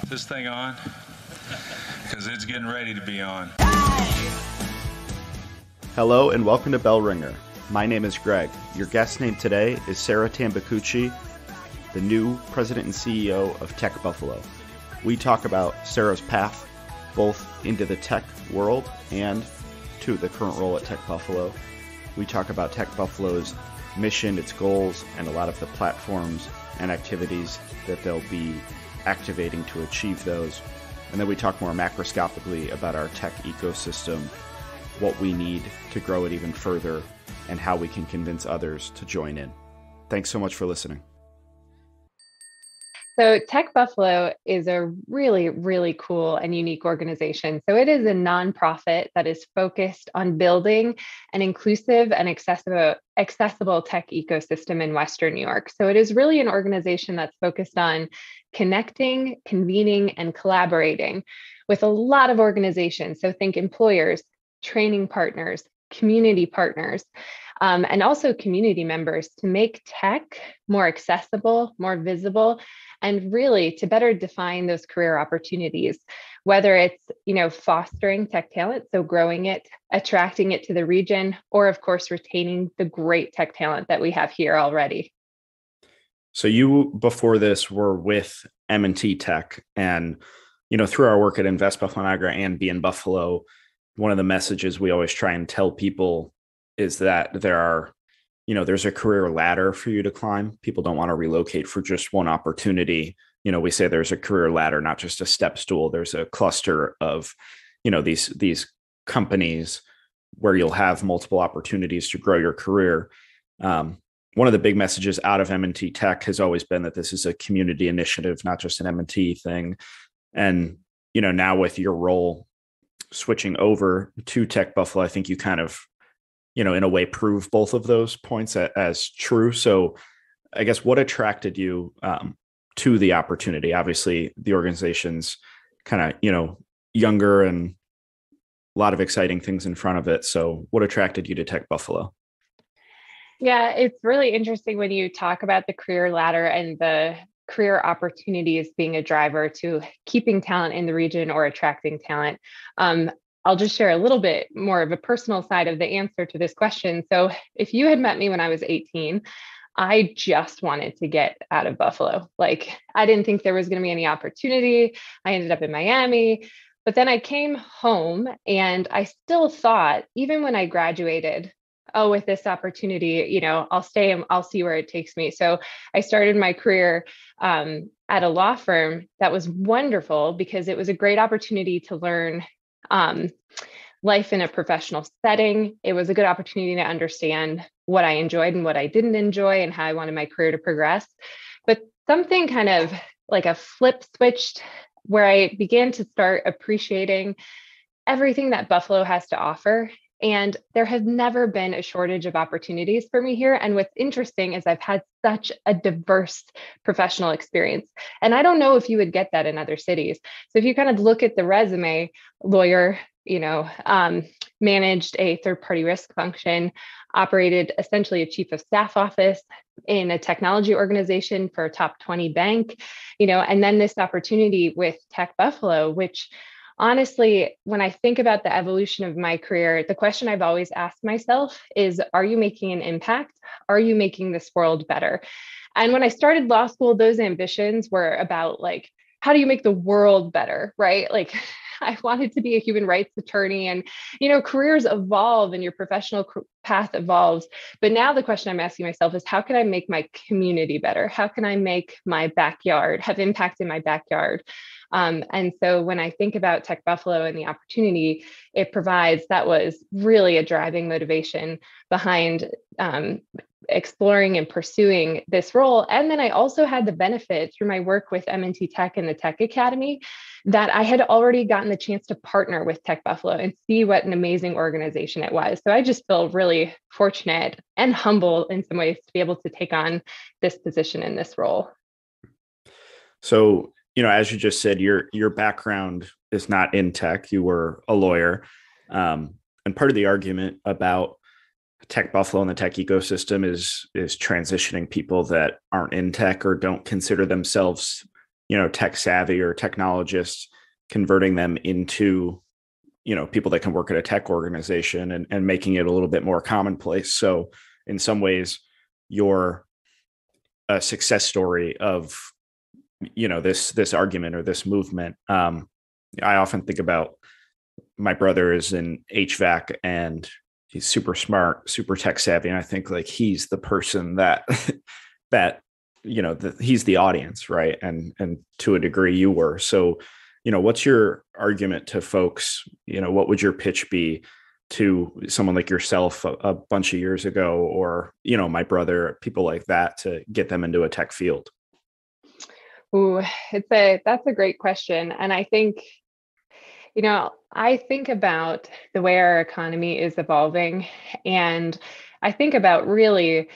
this thing on? Because it's getting ready to be on. Hello and welcome to Bell Ringer. My name is Greg. Your guest name today is Sarah Tanbakuchi, the new president and CEO of TechBuffalo. We talk about Sarah's path both into the tech world and to the current role at TechBuffalo. We talk about TechBuffalo's mission, its goals, and a lot of the platforms and activities that they'll be activating to achieve those. And then we talk more macroscopically about our tech ecosystem, what we need to grow it even further, and how we can convince others to join in. Thanks so much for listening. So TechBuffalo is a really, really cool and unique organization. So it is a nonprofit that is focused on building an inclusive and accessible tech ecosystem in Western New York. So it is really an organization that's focused on connecting, convening, and collaborating with a lot of organizations. So think employers, training partners, community partners, and also community members to make tech more accessible, more visible, and really to better define those career opportunities, whether it's, fostering tech talent, so growing it, attracting it to the region, or of course, retaining the great tech talent that we have here already. So you, before this, were with M&T Tech, and, through our work at Invest Buffalo Niagara and Be in Buffalo, one of the messages we always try and tell people is that there's a career ladder for you to climb. People don't want to relocate for just one opportunity. We say there's a career ladder, not just a step stool. There's a cluster of, these companies where you'll have multiple opportunities to grow your career. One of the big messages out of M&T Tech has always been that this is a community initiative, not just an M&T thing. And, now with your role switching over to TechBuffalo, I think you kind of, in a way, prove both of those points as true. So I guess what attracted you to the opportunity? Obviously, the organization's kind of, younger and a lot of exciting things in front of it. So what attracted you to TechBuffalo? Yeah, it's really interesting when you talk about the career ladder and the career opportunities being a driver to keeping talent in the region or attracting talent. I'll just share a little bit more of a personal side of the answer to this question. So if you had met me when I was 18, I just wanted to get out of Buffalo. I didn't think there was going to be any opportunity. I ended up in Miami, but then I came home and I still thought, even when I graduated, oh, with this opportunity, I'll stay and I'll see where it takes me. So I started my career at a law firm that was wonderful because it was a great opportunity to learn life in a professional setting. It was a good opportunity to understand what I enjoyed and what I didn't enjoy and how I wanted my career to progress. But something kind of like a flip switched where I began to start appreciating everything that Buffalo has to offer. And there has never been a shortage of opportunities for me here. And what's interesting is I've had such a diverse professional experience. And I don't know if you would get that in other cities. So if you kind of look at the resume, lawyer, managed a third-party risk function, operated essentially a chief of staff office in a technology organization for a top 20 bank, and then this opportunity with TechBuffalo, which honestly, when I think about the evolution of my career, the question I've always asked myself is, are you making an impact? Are you making this world better? And when I started law school, those ambitions were about how do you make the world better, right? I wanted to be a human rights attorney and, careers evolve and your professional path evolves. But now the question I'm asking myself is, how can I make my community better? How can I make my backyard have impact in my backyard? And so when I think about TechBuffalo and the opportunity it provides, that was really a driving motivation behind exploring and pursuing this role. And then I also had the benefit through my work with M&T Tech and the Tech Academy that I had already gotten the chance to partner with TechBuffalo and see what an amazing organization it was. So I just feel really fortunate and humble in some ways to be able to take on this position in this role. So, as you just said, your background is not in tech. You were a lawyer. And part of the argument about TechBuffalo and the tech ecosystem is transitioning people that aren't in tech or don't consider themselves tech savvy or technologists, converting them into, people that can work at a tech organization and making it a little bit more commonplace. So in some ways, you're a success story of, this argument or this movement. I often think about my brother is in HVAC and he's super smart, super tech savvy. And I think like he's the person that that he's the audience, right? And to a degree you were. So, what's your argument to folks? What would your pitch be to someone like yourself a bunch of years ago, or, my brother, people like that, to get them into a tech field? Ooh, that's a great question. And I think, I think about the way our economy is evolving, and I think about really,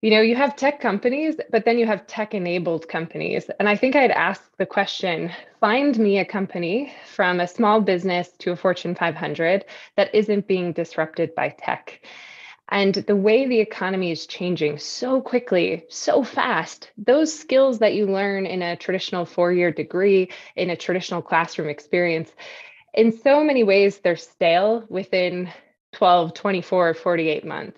you have tech companies, but then you have tech enabled companies. And I think I'd ask the question, find me a company from a small business to a Fortune 500 that isn't being disrupted by tech. And the way the economy is changing so quickly, so fast, those skills that you learn in a traditional 4-year degree, in a traditional classroom experience, in so many ways, they're stale within 12, 24, 48 months.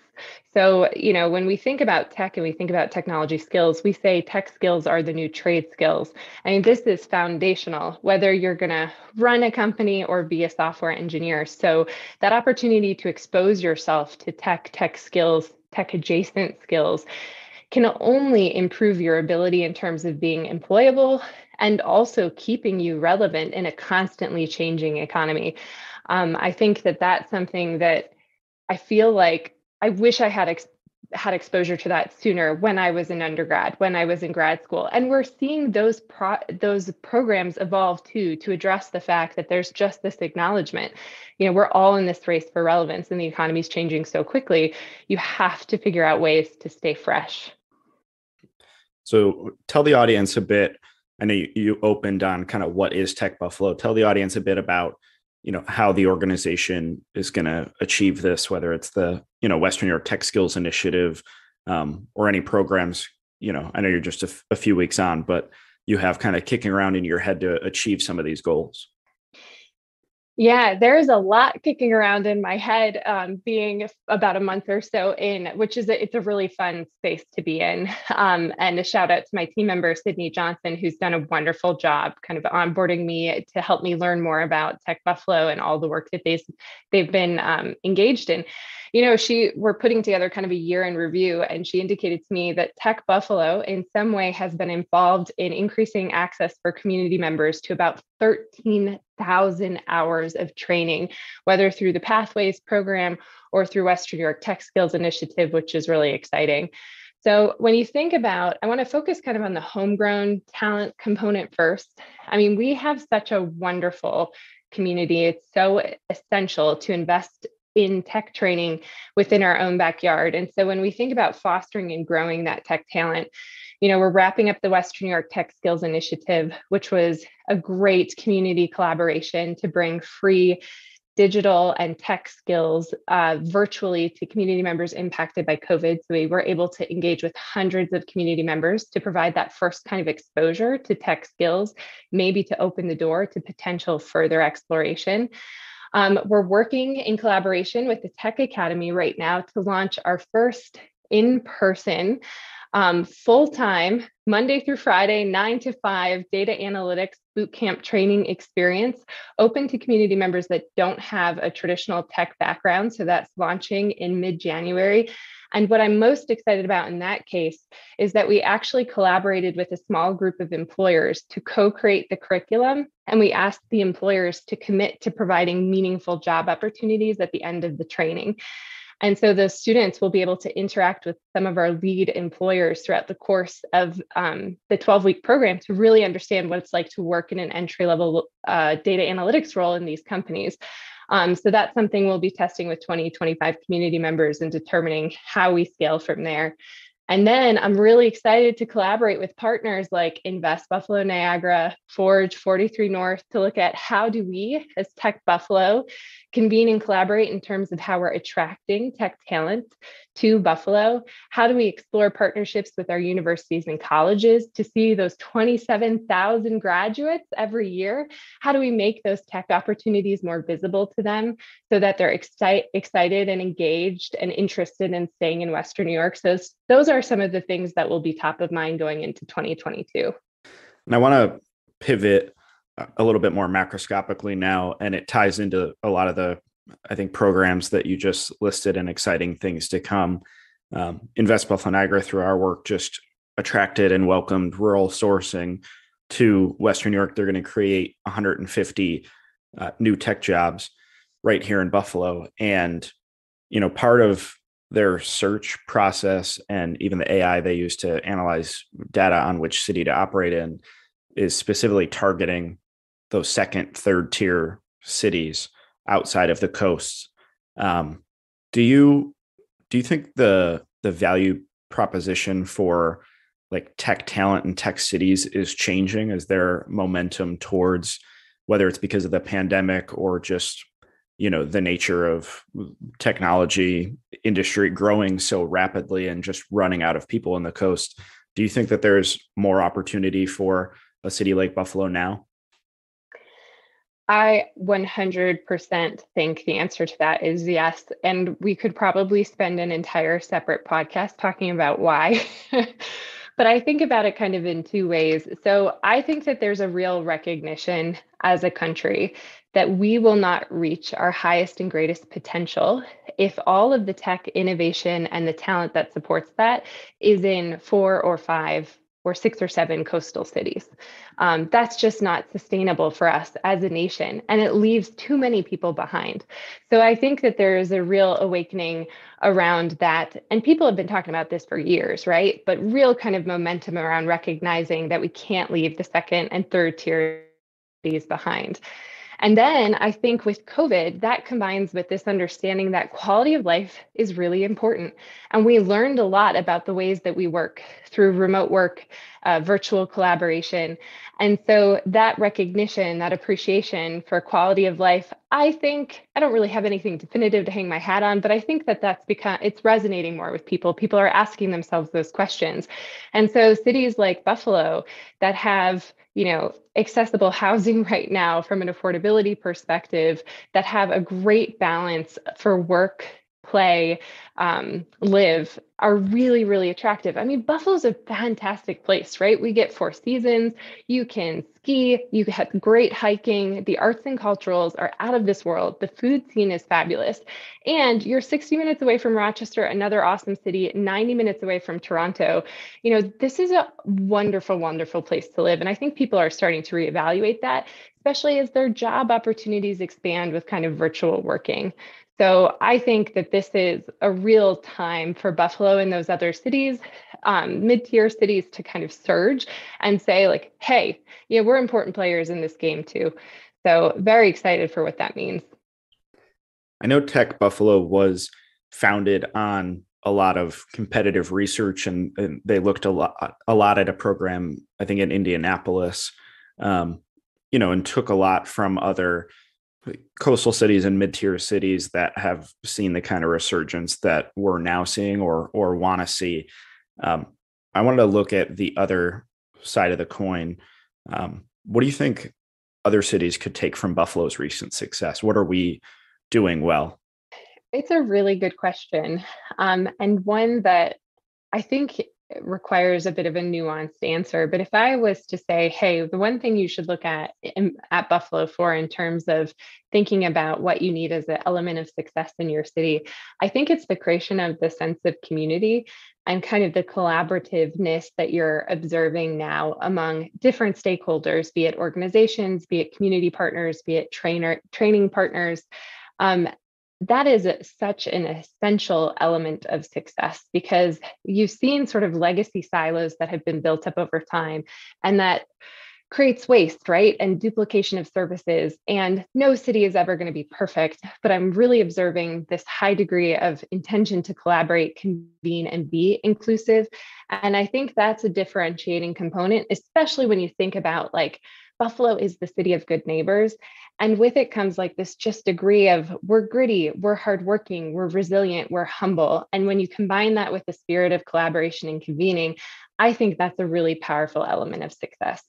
So, when we think about tech and we think about technology skills, we say tech skills are the new trade skills. I mean, this is foundational, whether you're going to run a company or be a software engineer. So that opportunity to expose yourself to tech skills, tech adjacent skills can only improve your ability in terms of being employable and also keeping you relevant in a constantly changing economy. I think that that's something that I feel like I wish I had had exposure to that sooner when I was in undergrad, when I was in grad school. And we're seeing those programs evolve too, to address the fact that there's just this acknowledgement. We're all in this race for relevance and the economy is changing so quickly. You have to figure out ways to stay fresh. So tell the audience a bit. I know you opened on kind of what is TechBuffalo. Tell the audience a bit about, how the organization is going to achieve this, whether it's the, Western New York Tech Skills Initiative, or any programs. I know you're just a few weeks on, but you have kind of kicking around in your head to achieve some of these goals. Yeah, there's a lot kicking around in my head, being about a month or so in, which is it's a really fun space to be in. And a shout out to my team member, Sydney Johnson, who's done a wonderful job kind of onboarding me to help me learn more about TechBuffalo and all the work that they've been engaged in. We're putting together kind of a year in review, and she indicated to me that TechBuffalo in some way has been involved in increasing access for community members to about 13,000 hours of training, whether through the Pathways program or through Western New York Tech Skills Initiative, which is really exciting. So when you think about, I want to focus kind of on the homegrown talent component first. I mean, we have such a wonderful community. It's so essential to invest in tech training within our own backyard. And so when we think about fostering and growing that tech talent, we're wrapping up the Western New York Tech Skills Initiative, which was a great community collaboration to bring free digital and tech skills virtually to community members impacted by COVID. So we were able to engage with hundreds of community members to provide that first kind of exposure to tech skills, maybe to open the door to potential further exploration. We're working in collaboration with the Tech Academy right now to launch our first in-person, full-time, Monday through Friday, 9 to 5 data analytics bootcamp training experience, open to community members that don't have a traditional tech background. So that's launching in mid-January. And what I'm most excited about in that case is that we actually collaborated with a small group of employers to co-create the curriculum. And we asked the employers to commit to providing meaningful job opportunities at the end of the training. And so the students will be able to interact with some of our lead employers throughout the course of the 12-week program to really understand what it's like to work in an entry-level data analytics role in these companies. So that's something we'll be testing with 20, 25 community members and determining how we scale from there. And then I'm really excited to collaborate with partners like Invest Buffalo Niagara, Forge 43 North to look at how do we as TechBuffalo convene and collaborate in terms of how we're attracting tech talent to Buffalo. How do we explore partnerships with our universities and colleges to see those 27,000 graduates every year? How do we make those tech opportunities more visible to them so that they're excited and engaged and interested in staying in Western New York? So those are some of the things that will be top of mind going into 2022. And I want to pivot a little bit more macroscopically now, and it ties into a lot of the, I think, programs that you just listed and exciting things to come. Invest Buffalo Niagara, through our work, just attracted and welcomed rural sourcing to Western New York. They're going to create 150 new tech jobs right here in Buffalo. And, part of their search process and even the AI they use to analyze data on which city to operate in is specifically targeting those second, third tier cities outside of the coasts. Do you think the value proposition for like tech talent and tech cities is changing as their momentum towards, whether it's because of the pandemic or just the nature of technology industry growing so rapidly and just running out of people on the coast? Do you think that there's more opportunity for a city like Buffalo now? I 100% think the answer to that is yes. And we could probably spend an entire separate podcast talking about why. But I think about it kind of in two ways. So I think that there's a real recognition as a country that we will not reach our highest and greatest potential if all of the tech innovation and the talent that supports that is in 4 or 5 or 6 or 7 coastal cities. That's just not sustainable for us as a nation, and it leaves too many people behind. So I think that there is a real awakening around that, and people have been talking about this for years, right? But real kind of momentum around recognizing that we can't leave the second and third tier cities behind. And then I think with COVID, that combines with this understanding that quality of life is really important. And we learned a lot about the ways that we work through remote work, virtual collaboration. And so that recognition, that appreciation for quality of life, I think, I don't really have anything definitive to hang my hat on, but I think that it's resonating more with people. People are asking themselves those questions. And so cities like Buffalo that have accessible housing right now from an affordability perspective, that have a great balance for work, play, live, are really, really attractive. I mean, Buffalo's a fantastic place, right? We get 4 seasons. You can ski, you have great hiking. The arts and culturals are out of this world. The food scene is fabulous. And you're 60 minutes away from Rochester, another awesome city, 90 minutes away from Toronto. This is a wonderful, wonderful place to live. And I think people are starting to reevaluate that, especially as their job opportunities expand with kind of virtual working. So I think that this is a real time for Buffalo and those other cities, mid-tier cities, to kind of surge and say like, hey, we're important players in this game too. So very excited for what that means. I know TechBuffalo was founded on a lot of competitive research, and they looked a lot at a program, I think in Indianapolis, and took a lot from other coastal cities and mid-tier cities that have seen the kind of resurgence that we're now seeing or want to see. I wanted to look at the other side of the coin. What do you think other cities could take from Buffalo's recent success? What are we doing well? It's a really good question, and one that I think requires a bit of a nuanced answer. But if I was to say, hey, the one thing you should look at Buffalo for in terms of thinking about what you need as an element of success in your city, I think it's the creation of the sense of community and kind of the collaborativeness that you're observing now among different stakeholders, be it organizations, be it community partners, be it training partners. That is such an essential element of success, because you've seen sort of legacy silos that have been built up over time, and that creates waste, right? And duplication of services. And no city is ever going to be perfect, but I'm really observing this high degree of intention to collaborate, convene, and be inclusive. And I think that's a differentiating component, especially when you think about like Buffalo is the city of good neighbors. And with it comes like this just degree of we're gritty, we're hardworking, we're resilient, we're humble. And when you combine that with the spirit of collaboration and convening, I think that's a really powerful element of success.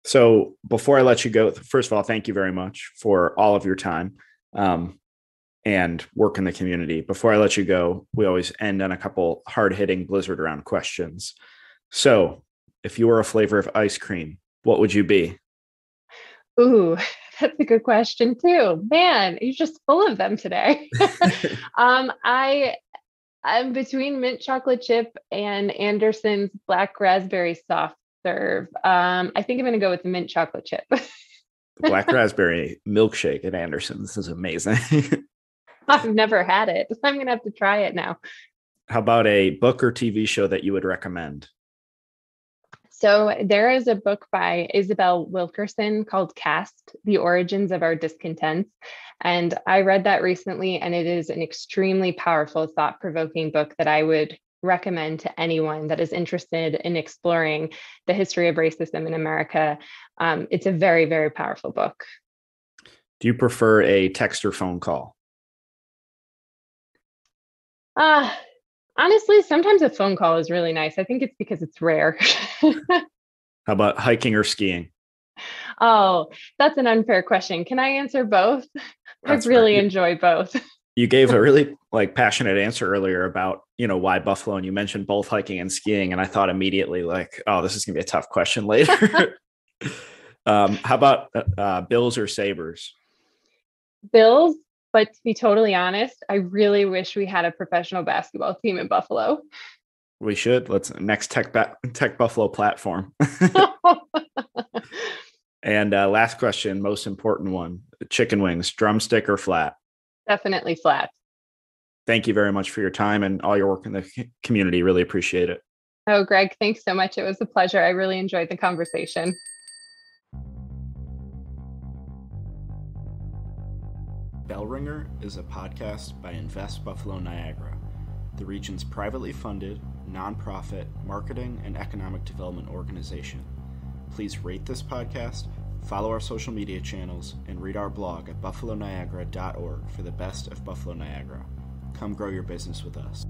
So before I let you go, first of all, thank you very much for all of your time and work in the community. Before I let you go, we always end on a couple hard-hitting blizzard round questions. So if you were a flavor of ice cream, what would you be? Ooh, that's a good question too. Man, you're just full of them today. I'm between mint chocolate chip and Anderson's black raspberry soft serve. I think I'm going to go with the mint chocolate chip. The black raspberry milkshake at Anderson's is amazing. I've never had it. I'm going to have to try it now. How about a book or TV show that you would recommend? So there is a book by Isabel Wilkerson called Caste: The Origins of Our Discontents. And I read that recently, and it is an extremely powerful, thought-provoking book that I would recommend to anyone that is interested in exploring the history of racism in America. It's a very, very powerful book. Do you prefer a text or phone call? Honestly, sometimes a phone call is really nice. I think it's because it's rare. How about hiking or skiing? Oh, that's an unfair question. Can I answer both? I really enjoy both. You gave a really passionate answer earlier about, why Buffalo, and you mentioned both hiking and skiing. And I thought immediately oh, this is going to be a tough question later. How about Bills or Sabres? Bills, but to be totally honest, I really wish we had a professional basketball team in Buffalo. We should. Let's next TechBuffalo platform. And last question, most important one, chicken wings, drumstick or flat? Definitely flat. Thank you very much for your time and all your work in the community. Really appreciate it. Oh, Greg, thanks so much. It was a pleasure. I really enjoyed the conversation. Bell Ringer is a podcast by Invest Buffalo Niagara, the region's privately funded, nonprofit marketing and economic development organization. Please rate this podcast, follow our social media channels, and read our blog at buffaloniagara.org for the best of Buffalo Niagara. Come grow your business with us.